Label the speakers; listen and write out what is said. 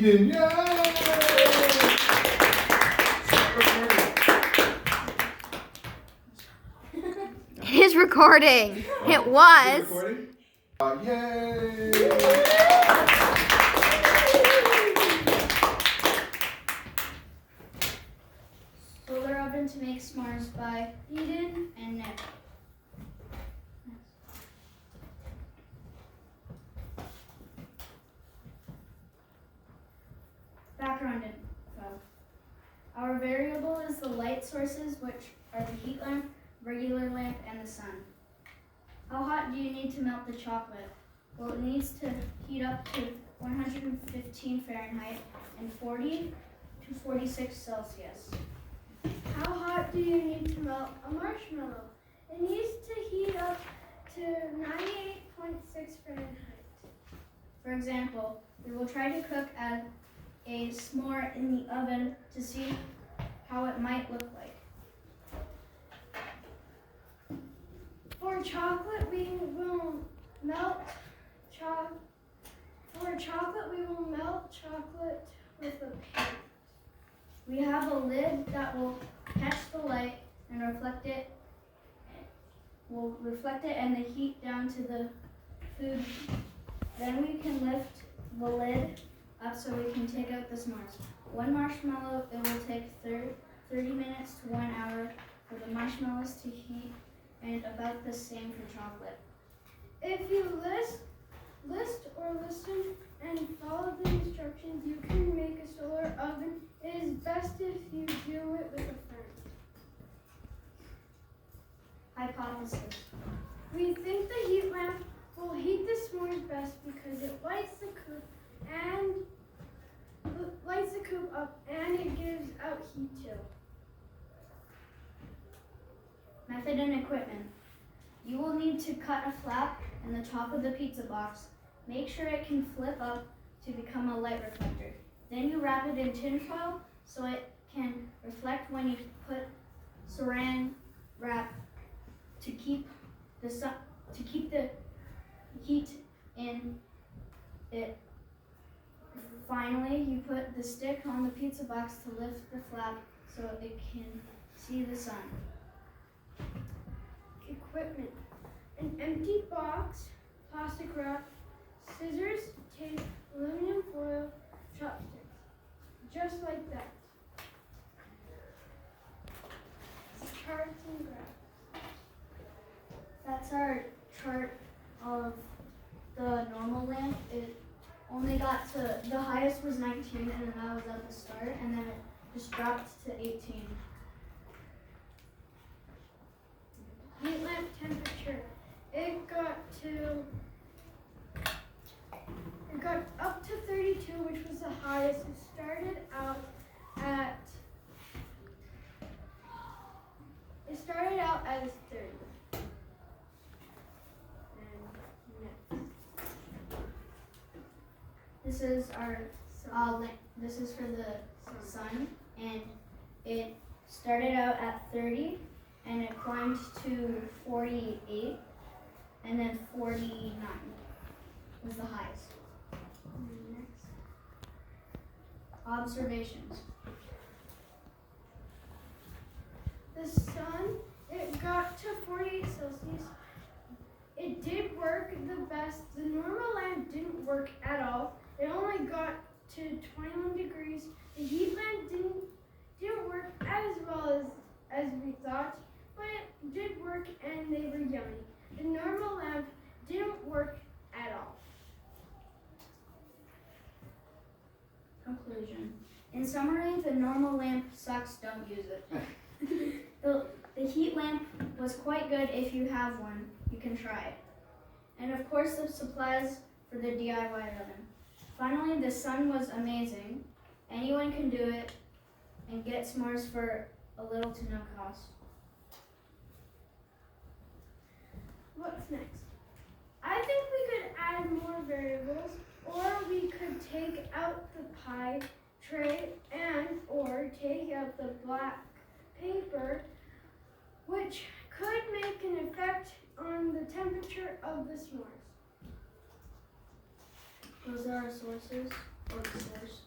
Speaker 1: Eden. Yay!
Speaker 2: It is recording. It was.
Speaker 1: Is it recording? Yay!
Speaker 3: Solar Oven to Make S'mores by Eden and Nick. Background info. Our variable is the light sources, which are the heat lamp, regular lamp, and the sun. How hot do you need to melt the chocolate? Well, it needs to heat up to 115 Fahrenheit and 40 to 46 Celsius.
Speaker 4: How hot do you need to melt a marshmallow? It needs to heat up to 98.6 Fahrenheit.
Speaker 3: For example, we will try to cook a s'more in the oven to see how it might look like.
Speaker 4: For chocolate, we will melt chocolate with a pan.
Speaker 3: We have a lid that will catch the light and reflect it. Will reflect it and the heat down to the food. Then we can lift the lid up so we can take out the s'mores. One marshmallow, it will take 30 minutes to 1 hour for the marshmallows to heat, and about the same for chocolate.
Speaker 4: If you list or listen and follow the instructions, you can make a solar oven. It is best if you do it with a friend.
Speaker 3: Hypothesis.
Speaker 4: We think the heat lamp will heat the s'mores best because it lights the coop up and it gives out heat too.
Speaker 3: Method and equipment. You will need to cut a flap in the top of the pizza box. Make sure it can flip up to become a light reflector. Then you wrap it in tin foil so it can reflect when you put saran wrap to keep the heat in it. Finally, you put the stick on the pizza box to lift the flap so it can see the sun.
Speaker 4: Equipment. An empty box, plastic wrap, scissors, tape, aluminum foil, chopsticks. Just like that. Charts and graphs.
Speaker 3: That's our chart of the normal lamp. It only got to, the highest was 19, and then that was at the start, and then it just dropped to 18.
Speaker 4: Heat lamp temperature. It got up to 32, which was the highest. It started out as 30. And next.
Speaker 3: This is our this is for the sun, and it started out at 30, and it climbed to 48, and then 49 was the highest.
Speaker 4: Next.
Speaker 3: Observations.
Speaker 4: The sun, it got to 48 Celsius. It did work the best. The normal lamp didn't work at all. It only got to 21 degrees. The heat lamp didn't work as well as we thought, but it did work and they were yummy. The normal lamp didn't work at all.
Speaker 3: Conclusion. In summary, the normal lamp sucks, don't use it. The heat lamp was quite good if you have one. You can try it. And of course the supplies for the DIY oven. Finally, the sun was amazing. Anyone can do it and get s'mores for a little to no cost.
Speaker 4: What's next? I think we could add more variables, or we could take out the pie tray or take out the black paper, which could make an effect on the temperature of the s'mores.
Speaker 3: Those are our sources, or the source.